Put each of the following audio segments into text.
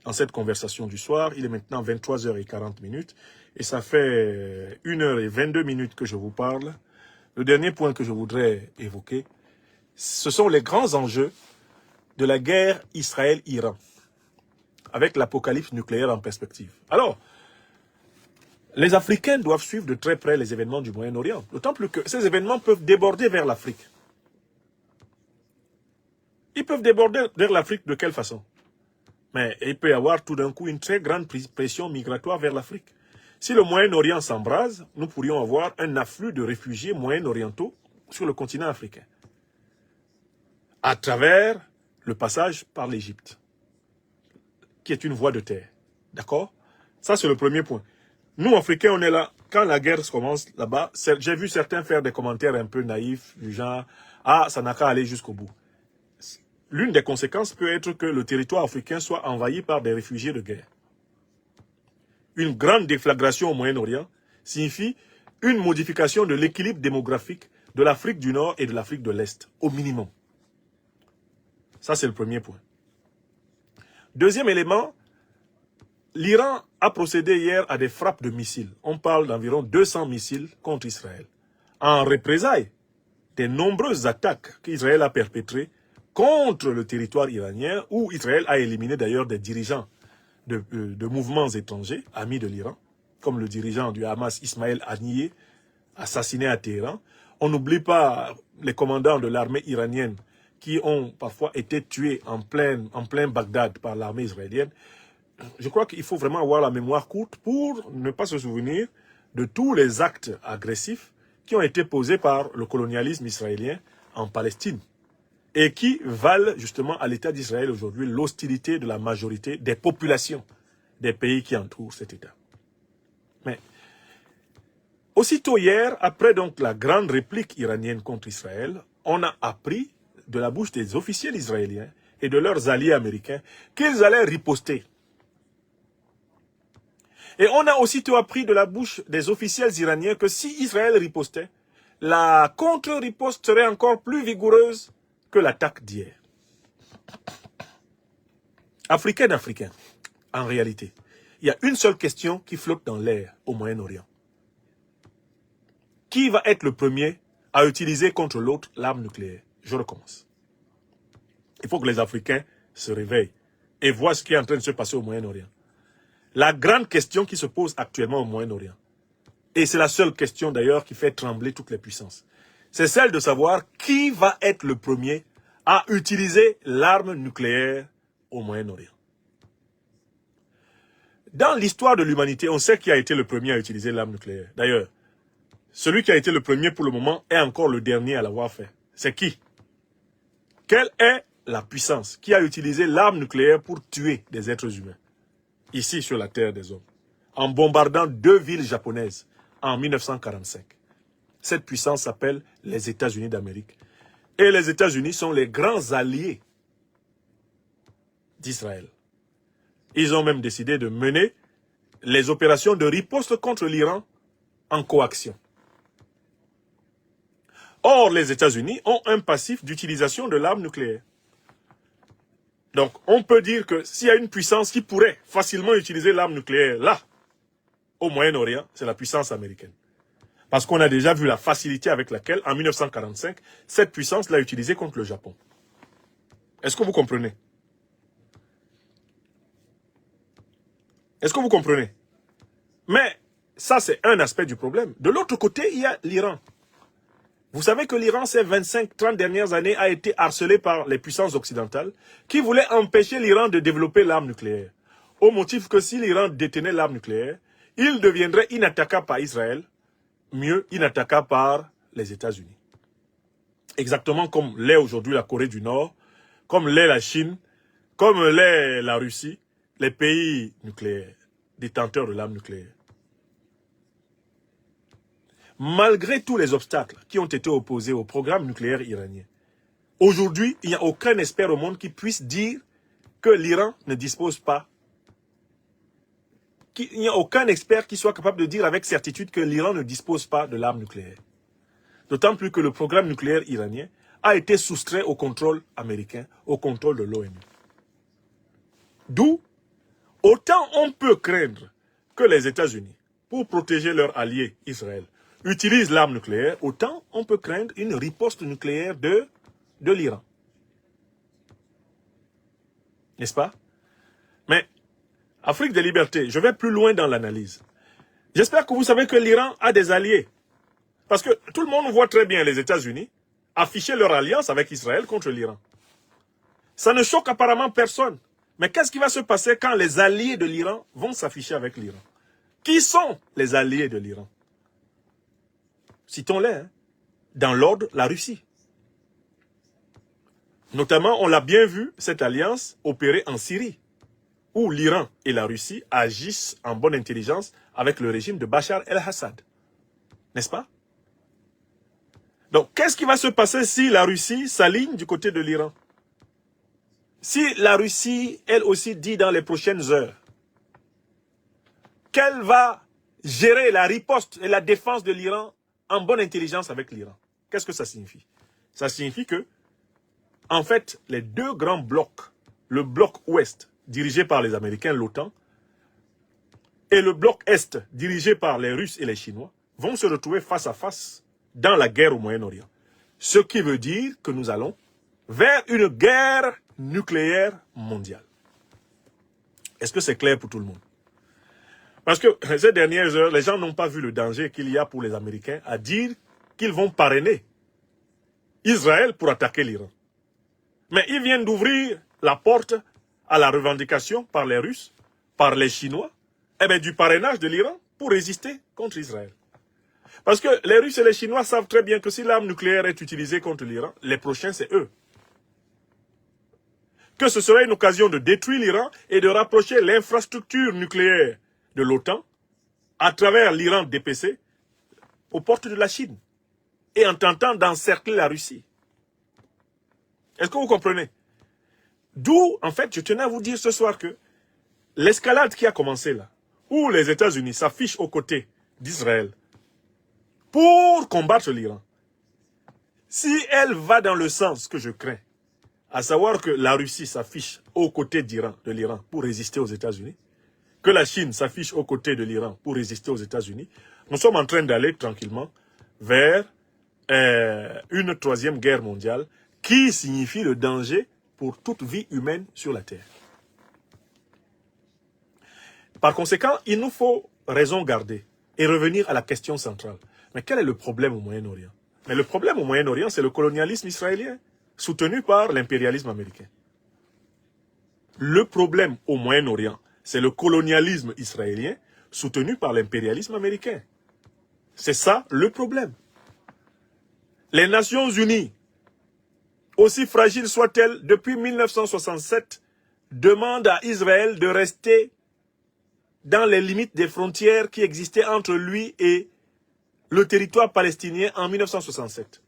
en cette conversation du soir. Il est maintenant 23h40 et ça fait 1h22 que je vous parle. Le dernier point que je voudrais évoquer, ce sont les grands enjeux de la guerre Israël-Iran, avec l'apocalypse nucléaire en perspective. Alors, les Africains doivent suivre de très près les événements du Moyen-Orient, d'autant plus que ces événements peuvent déborder vers l'Afrique. Ils peuvent déborder vers l'Afrique de quelle façon? Mais il peut y avoir tout d'un coup une très grande pression migratoire vers l'Afrique. Si le Moyen-Orient s'embrase, nous pourrions avoir un afflux de réfugiés moyen-orientaux sur le continent africain, à travers le passage par l'Égypte, qui est une voie de terre. D'accord? Ça, c'est le premier point. Nous, Africains, on est là. Quand la guerre commence là-bas, j'ai vu certains faire des commentaires un peu naïfs, du genre « Ah, ça n'a qu'à aller jusqu'au bout ». L'une des conséquences peut être que le territoire africain soit envahi par des réfugiés de guerre. Une grande déflagration au Moyen-Orient signifie une modification de l'équilibre démographique de l'Afrique du Nord et de l'Afrique de l'Est, au minimum. Ça, c'est le premier point. Deuxième élément, l'Iran a procédé hier à des frappes de missiles. On parle d'environ 200 missiles contre Israël, en représailles des nombreuses attaques qu'Israël a perpétrées contre le territoire iranien, où Israël a éliminé d'ailleurs des dirigeants de mouvements étrangers, amis de l'Iran, comme le dirigeant du Hamas, Ismaël Haniyeh, assassiné à Téhéran. On n'oublie pas les commandants de l'armée iranienne qui ont parfois été tués en plein Bagdad par l'armée israélienne. Je crois qu'il faut vraiment avoir la mémoire courte pour ne pas se souvenir de tous les actes agressifs qui ont été posés par le colonialisme israélien en Palestine et qui valent justement à l'État d'Israël aujourd'hui l'hostilité de la majorité des populations des pays qui entourent cet État. Mais aussitôt hier, après donc la grande réplique iranienne contre Israël, on a appris de la bouche des officiels israéliens et de leurs alliés américains qu'ils allaient riposter. Et on a aussitôt appris de la bouche des officiels iraniens que si Israël ripostait, la contre-riposte serait encore plus vigoureuse que l'attaque d'hier. Africains d'Africains, en réalité, il y a une seule question qui flotte dans l'air au Moyen-Orient. Qui va être le premier à utiliser contre l'autre l'arme nucléaire? Je recommence. Il faut que les Africains se réveillent et voient ce qui est en train de se passer au Moyen-Orient. La grande question qui se pose actuellement au Moyen-Orient, et c'est la seule question d'ailleurs qui fait trembler toutes les puissances, c'est celle de savoir qui va être le premier à utiliser l'arme nucléaire au Moyen-Orient. Dans l'histoire de l'humanité, on sait qui a été le premier à utiliser l'arme nucléaire. D'ailleurs, celui qui a été le premier pour le moment est encore le dernier à l'avoir fait. C'est qui? Quelle est la puissance qui a utilisé l'arme nucléaire pour tuer des êtres humains, ici sur la terre des hommes, en bombardant 2 villes japonaises en 1945? Cette puissance s'appelle les États-Unis d'Amérique. Et les États-Unis sont les grands alliés d'Israël. Ils ont même décidé de mener les opérations de riposte contre l'Iran en coaction. Or, les États-Unis ont un passif d'utilisation de l'arme nucléaire. Donc, on peut dire que s'il y a une puissance qui pourrait facilement utiliser l'arme nucléaire là, au Moyen-Orient, c'est la puissance américaine. Parce qu'on a déjà vu la facilité avec laquelle, en 1945, cette puissance l'a utilisée contre le Japon. Est-ce que vous comprenez? Est-ce que vous comprenez? Mais ça, c'est un aspect du problème. De l'autre côté, il y a l'Iran. Vous savez que l'Iran, ces 25-30 dernières années, a été harcelé par les puissances occidentales qui voulaient empêcher l'Iran de développer l'arme nucléaire. Au motif que si l'Iran détenait l'arme nucléaire, il deviendrait inattaquable par Israël, mieux inattaquable par les États-Unis. Exactement comme l'est aujourd'hui la Corée du Nord, comme l'est la Chine, comme l'est la Russie, les pays nucléaires, détenteurs de l'arme nucléaire. Malgré tous les obstacles qui ont été opposés au programme nucléaire iranien, aujourd'hui, il n'y a aucun expert au monde qui puisse dire que l'Iran ne dispose pas. Il n'y a aucun expert qui soit capable de dire avec certitude que l'Iran ne dispose pas de l'arme nucléaire. D'autant plus que le programme nucléaire iranien a été soustrait au contrôle américain, au contrôle de l'ONU. D'où Autant on peut craindre que les États-Unis, pour protéger leur allié Israël, utilisent l'arme nucléaire, autant on peut craindre une riposte nucléaire de l'Iran. N'est-ce pas? Mais, Afrique des libertés, je vais plus loin dans l'analyse. J'espère que vous savez que l'Iran a des alliés. Parce que tout le monde voit très bien les États-Unis afficher leur alliance avec Israël contre l'Iran. Ça ne choque apparemment personne. Mais qu'est-ce qui va se passer quand les alliés de l'Iran vont s'afficher avec l'Iran? Qui sont les alliés de l'Iran? Citons-les. Hein. Dans l'ordre, la Russie. Notamment, on l'a bien vu, cette alliance opérer en Syrie, où l'Iran et la Russie agissent en bonne intelligence avec le régime de Bachar el-Assad. N'est-ce pas? Donc, qu'est-ce qui va se passer si la Russie s'aligne du côté de l'Iran? Si la Russie, elle aussi, dit dans les prochaines heures qu'elle va gérer la riposte et la défense de l'Iran en bonne intelligence avec l'Iran, qu'est-ce que ça signifie? Ça signifie que, en fait, les deux grands blocs, le bloc ouest, dirigé par les Américains, l'OTAN, et le bloc est, dirigé par les Russes et les Chinois, vont se retrouver face à face dans la guerre au Moyen-Orient. Ce qui veut dire que nous allons vers une guerre nucléaire mondiale. Est-ce que c'est clair pour tout le monde? Parce que ces dernières heures, les gens n'ont pas vu le danger qu'il y a pour les Américains à dire qu'ils vont parrainer Israël pour attaquer l'Iran. Mais ils viennent d'ouvrir la porte à la revendication par les Russes, par les Chinois, du parrainage de l'Iran pour résister contre Israël. Parce que les Russes et les Chinois savent très bien que si l'arme nucléaire est utilisée contre l'Iran, les prochains c'est eux. Que ce serait une occasion de détruire l'Iran et de rapprocher l'infrastructure nucléaire de l'OTAN à travers l'Iran DPC aux portes de la Chine et en tentant d'encercler la Russie. Est-ce que vous comprenez? D'où, en fait, je tenais à vous dire ce soir que l'escalade qui a commencé là, où les États-Unis s'affichent aux côtés d'Israël pour combattre l'Iran, si elle va dans le sens que je crains, à savoir que la Russie s'affiche aux côtés de l'Iran pour résister aux États-Unis, que la Chine s'affiche aux côtés de l'Iran pour résister aux États-Unis, nous sommes en train d'aller tranquillement vers une troisième guerre mondiale qui signifie le danger pour toute vie humaine sur la Terre. Par conséquent, il nous faut raison garder et revenir à la question centrale. Mais quel est le problème au Moyen-Orient? Mais le problème au Moyen-Orient, c'est le colonialisme israélien, soutenu par l'impérialisme américain. Le problème au Moyen-Orient, c'est le colonialisme israélien, soutenu par l'impérialisme américain. C'est ça le problème. Les Nations Unies, aussi fragiles soient-elles, depuis 1967, demandent à Israël de rester dans les limites des frontières qui existaient entre lui et le territoire palestinien en 1967.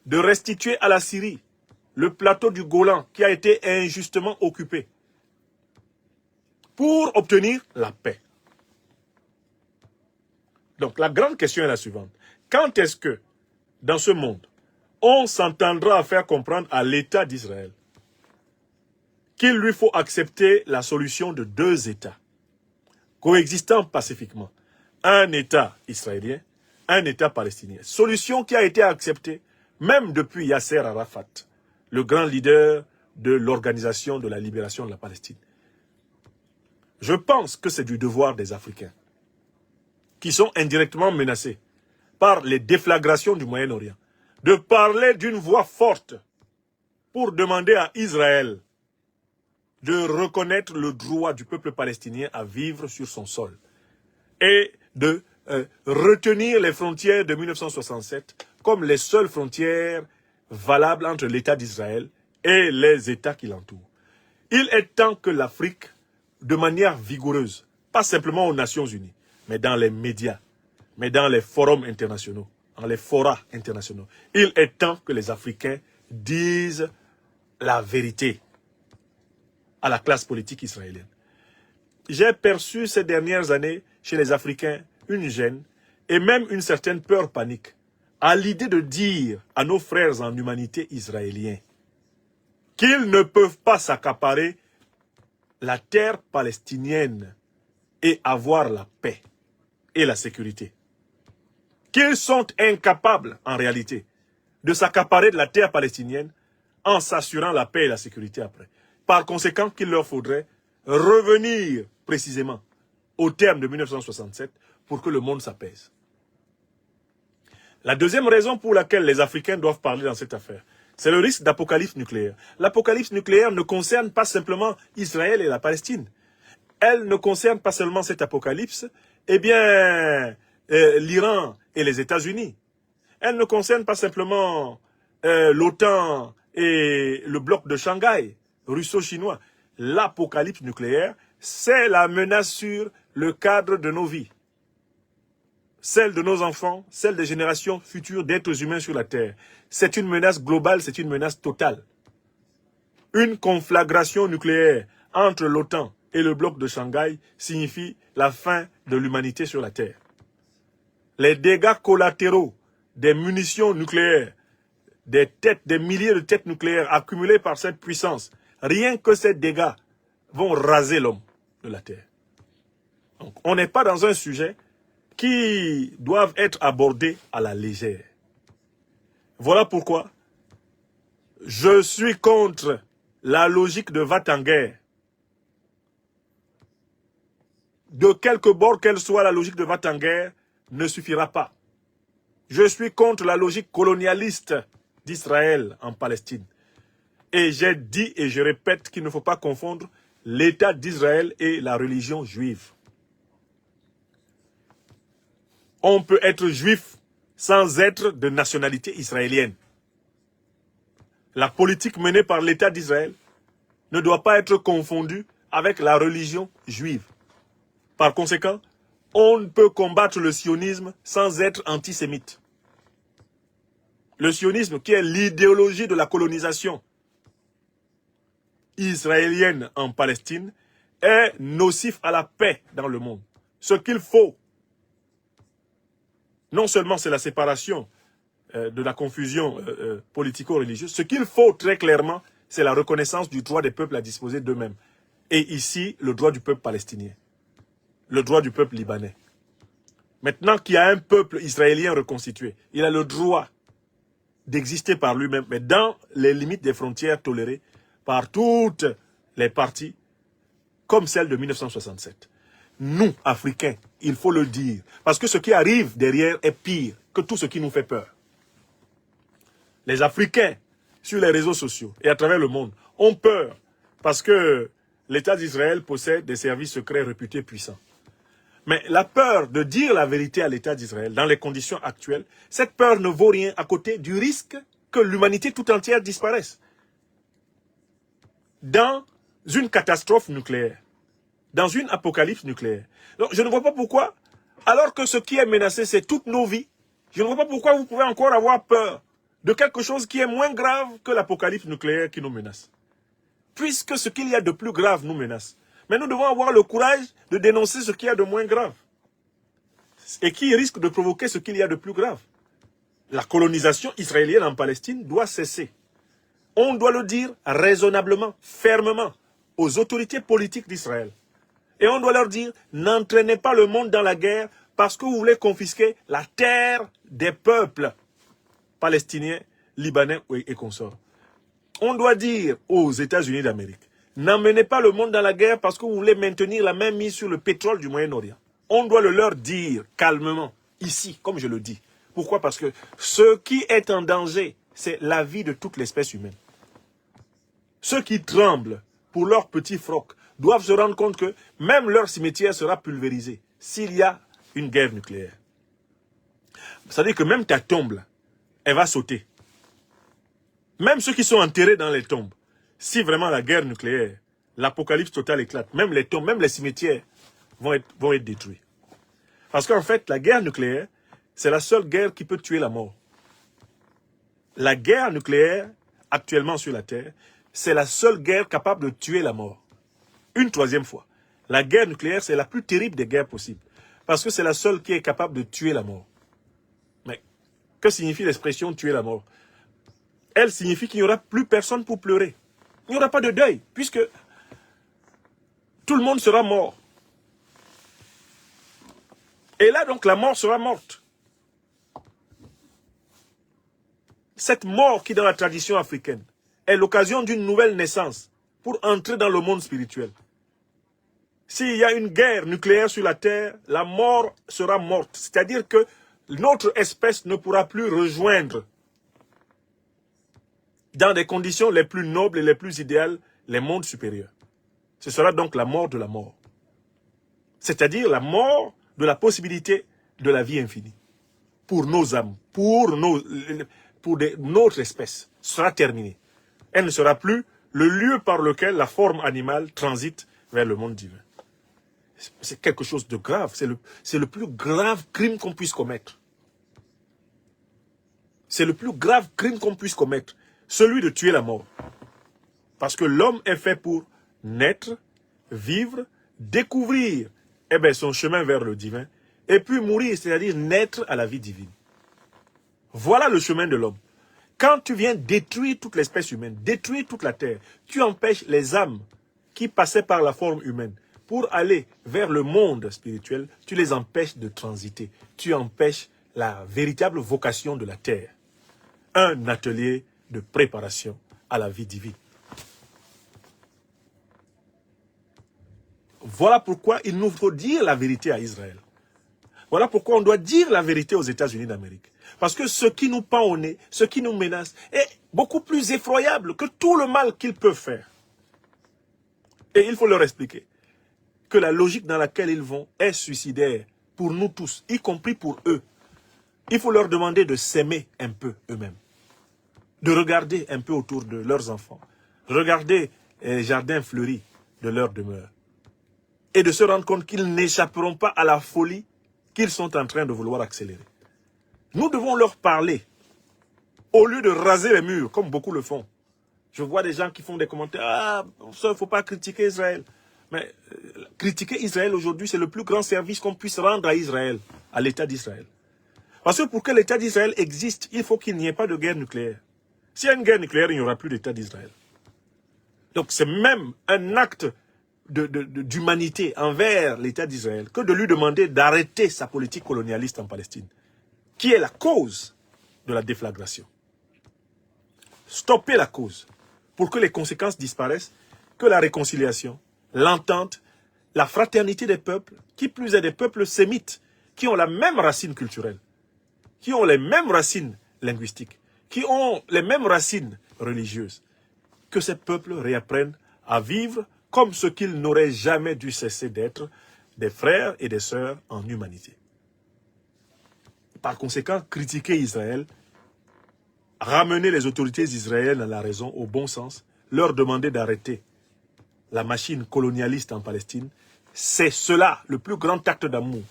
De restituer à la Syrie le plateau du Golan qui a été injustement occupé pour obtenir la paix. Donc la grande question est la suivante. Quand est-ce que, dans ce monde, on s'entendra à faire comprendre à l'État d'Israël qu'il lui faut accepter la solution de deux États, coexistant pacifiquement, un État israélien, un État palestinien. Solution qui a été acceptée même depuis Yasser Arafat, le grand leader de l'Organisation de la libération de la Palestine. Je pense que c'est du devoir des Africains, qui sont indirectement menacés par les déflagrations du Moyen-Orient, de parler d'une voix forte pour demander à Israël de reconnaître le droit du peuple palestinien à vivre sur son sol et de retenir les frontières de 1967 comme les seules frontières valables entre l'État d'Israël et les États qui l'entourent. Il est temps que l'Afrique, de manière vigoureuse, pas simplement aux Nations Unies, mais dans les médias, mais dans les forums internationaux, dans les forats internationaux, il est temps que les Africains disent la vérité à la classe politique israélienne. J'ai perçu ces dernières années chez les Africains une gêne et même une certaine peur panique à l'idée de dire à nos frères en humanité israéliens qu'ils ne peuvent pas s'accaparer la terre palestinienne et avoir la paix et la sécurité. Qu'ils sont incapables, en réalité, de s'accaparer de la terre palestinienne en s'assurant la paix et la sécurité après. Par conséquent, qu'il leur faudrait revenir précisément au terme de 1967 pour que le monde s'apaise. La deuxième raison pour laquelle les Africains doivent parler dans cette affaire, c'est le risque d'apocalypse nucléaire. L'apocalypse nucléaire ne concerne pas simplement Israël et la Palestine. Elle ne concerne pas seulement cet apocalypse, l'Iran et les États-Unis. Elle ne concerne pas simplement l'OTAN et le bloc de Shanghai, russo-chinois. L'apocalypse nucléaire, c'est la menace sur le cadre de nos vies. Celle de nos enfants, celle des générations futures d'êtres humains sur la Terre. C'est une menace globale, c'est une menace totale. Une conflagration nucléaire entre l'OTAN et le bloc de Shanghai signifie la fin de l'humanité sur la Terre. Les dégâts collatéraux des munitions nucléaires, des milliers de têtes nucléaires accumulées par cette puissance, rien que ces dégâts vont raser l'homme de la Terre. Donc, on n'est pas dans un sujet qui doivent être abordés à la légère. Voilà pourquoi je suis contre la logique de va-t-en-guerre. De quelque bord qu'elle soit, la logique de va-t-en-guerre ne suffira pas. Je suis contre la logique colonialiste d'Israël en Palestine. Et j'ai dit et je répète qu'il ne faut pas confondre l'État d'Israël et la religion juive. On peut être juif sans être de nationalité israélienne. La politique menée par l'État d'Israël ne doit pas être confondue avec la religion juive. Par conséquent, on ne peut combattre le sionisme sans être antisémite. Le sionisme, qui est l'idéologie de la colonisation israélienne en Palestine, est nocif à la paix dans le monde. Ce qu'il faut, non seulement c'est la séparation de la confusion politico-religieuse, ce qu'il faut très clairement, c'est la reconnaissance du droit des peuples à disposer d'eux-mêmes. Et ici, le droit du peuple palestinien, le droit du peuple libanais. Maintenant qu'il y a un peuple israélien reconstitué, il a le droit d'exister par lui-même, mais dans les limites des frontières tolérées par toutes les parties, comme celle de 1967. Nous, Africains, il faut le dire, parce que ce qui arrive derrière est pire que tout ce qui nous fait peur. Les Africains, sur les réseaux sociaux et à travers le monde, ont peur parce que l'État d'Israël possède des services secrets réputés puissants. Mais la peur de dire la vérité à l'État d'Israël dans les conditions actuelles, cette peur ne vaut rien à côté du risque que l'humanité tout entière disparaisse. Dans une catastrophe nucléaire, dans une apocalypse nucléaire. Donc, je ne vois pas pourquoi, alors que ce qui est menacé, c'est toutes nos vies, je ne vois pas pourquoi vous pouvez encore avoir peur de quelque chose qui est moins grave que l'apocalypse nucléaire qui nous menace. Puisque ce qu'il y a de plus grave nous menace. Mais nous devons avoir le courage de dénoncer ce qu'il y a de moins grave. Et qui risque de provoquer ce qu'il y a de plus grave. La colonisation israélienne en Palestine doit cesser. On doit le dire raisonnablement, fermement, aux autorités politiques d'Israël. Et on doit leur dire, n'entraînez pas le monde dans la guerre parce que vous voulez confisquer la terre des peuples palestiniens, libanais et consorts. On doit dire aux États-Unis d'Amérique, n'emmenez pas le monde dans la guerre parce que vous voulez maintenir la main mise sur le pétrole du Moyen-Orient. On doit le leur dire calmement, ici, comme je le dis. Pourquoi? Parce que ce qui est en danger, c'est la vie de toute l'espèce humaine. Ceux qui tremblent pour leur petit froc doivent se rendre compte que même leur cimetière sera pulvérisé s'il y a une guerre nucléaire. C'est-à-dire que même ta tombe, là, elle va sauter. Même ceux qui sont enterrés dans les tombes, si vraiment la guerre nucléaire, l'apocalypse totale éclate, même les tombes, même les cimetières vont être détruits. Parce qu'en fait, la guerre nucléaire, c'est la seule guerre qui peut tuer la mort. La guerre nucléaire, actuellement sur la Terre, c'est la seule guerre capable de tuer la mort. Une troisième fois. La guerre nucléaire, c'est la plus terrible des guerres possibles. Parce que c'est la seule qui est capable de tuer la mort. Mais que signifie l'expression tuer la mort? Elle signifie qu'il n'y aura plus personne pour pleurer. Il n'y aura pas de deuil, puisque Tout le monde sera mort. Et là, donc, la mort sera morte. Cette mort qui, dans la tradition africaine, est l'occasion d'une nouvelle naissance pour entrer dans le monde spirituel. S'il y a une guerre nucléaire sur la Terre, la mort sera morte. C'est-à-dire que notre espèce ne pourra plus rejoindre, dans des conditions les plus nobles et les plus idéales, les mondes supérieurs. Ce sera donc la mort de la mort. C'est-à-dire la mort de la possibilité de la vie infinie. Pour nos âmes, pour notre espèce, sera terminée. Elle ne sera plus le lieu par lequel la forme animale transite vers le monde divin. C'est quelque chose de grave. C'est le plus grave crime qu'on puisse commettre. C'est le plus grave crime qu'on puisse commettre. Celui de tuer la mort. Parce que l'homme est fait pour naître, vivre, découvrir son chemin vers le divin, et puis mourir, c'est-à-dire naître à la vie divine. Voilà le chemin de l'homme. Quand tu viens détruire toute l'espèce humaine, détruire toute la terre, tu empêches les âmes qui passaient par la forme humaine pour aller vers le monde spirituel, tu les empêches de transiter. Tu empêches la véritable vocation de la terre. Un atelier de préparation à la vie divine. Voilà pourquoi il nous faut dire la vérité à Israël. Voilà pourquoi on doit dire la vérité aux États-Unis d'Amérique. Parce que ce qui nous pend au nez, ce qui nous menace, est beaucoup plus effroyable que tout le mal qu'ils peuvent faire. Et il faut leur expliquer que la logique dans laquelle ils vont est suicidaire pour nous tous, y compris pour eux. Il faut leur demander de s'aimer un peu eux-mêmes, de regarder un peu autour de leurs enfants, regarder les jardins fleuris de leur demeure et de se rendre compte qu'ils n'échapperont pas à la folie qu'ils sont en train de vouloir accélérer. Nous devons leur parler au lieu de raser les murs, comme beaucoup le font. Je vois des gens qui font des commentaires. Ah, ça, il ne faut pas critiquer Israël. Mais critiquer Israël aujourd'hui, c'est le plus grand service qu'on puisse rendre à Israël, à l'État d'Israël. Parce que pour que l'État d'Israël existe, il faut qu'il n'y ait pas de guerre nucléaire. S'il y a une guerre nucléaire, il n'y aura plus d'État d'Israël. Donc c'est même un acte d'humanité envers l'État d'Israël que de lui demander d'arrêter sa politique colonialiste en Palestine, qui est la cause de la déflagration. Stopper la cause pour que les conséquences disparaissent, que la réconciliation, l'entente, la fraternité des peuples, qui plus est des peuples sémites, qui ont la même racine culturelle, qui ont les mêmes racines linguistiques, qui ont les mêmes racines religieuses, que ces peuples réapprennent à vivre comme ce qu'ils n'auraient jamais dû cesser d'être, des frères et des sœurs en humanité. Par conséquent, critiquer Israël, ramener les autorités israéliennes à la raison, au bon sens, leur demander d'arrêter la machine colonialiste en Palestine, c'est cela, le plus grand acte d'amour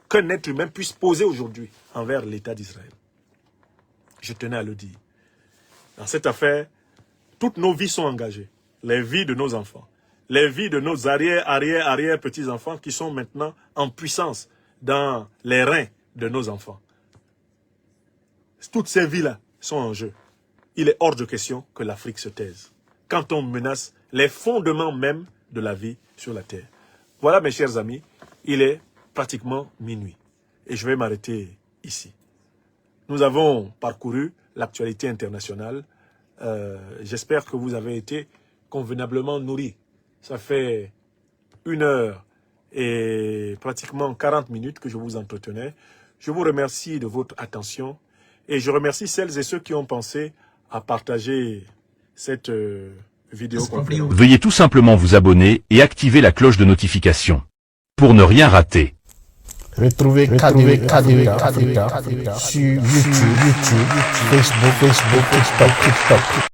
qu'un être humain puisse poser aujourd'hui envers l'État d'Israël. Je tenais à le dire. Dans cette affaire, toutes nos vies sont engagées. Les vies de nos enfants, les vies de nos arrière-petits-enfants qui sont maintenant en puissance dans les reins de nos enfants. Toutes ces vies-là sont en jeu. Il est hors de question que l'Afrique se taise quand on menace les fondements même de la vie sur la terre. Voilà, mes chers amis, il est pratiquement minuit et je vais m'arrêter ici. Nous avons parcouru l'actualité internationale. J'espère que vous avez été convenablement nourris. Ça fait 1 heure et pratiquement 40 minutes que je vous entretenais. Je vous remercie de votre attention et je remercie celles et ceux qui ont pensé à partager cette vidéo. Veuillez tout simplement vous abonner et activer la cloche de notification pour ne rien rater. Retrouvez KDV Africa sur YouTube, Facebook, TikTok.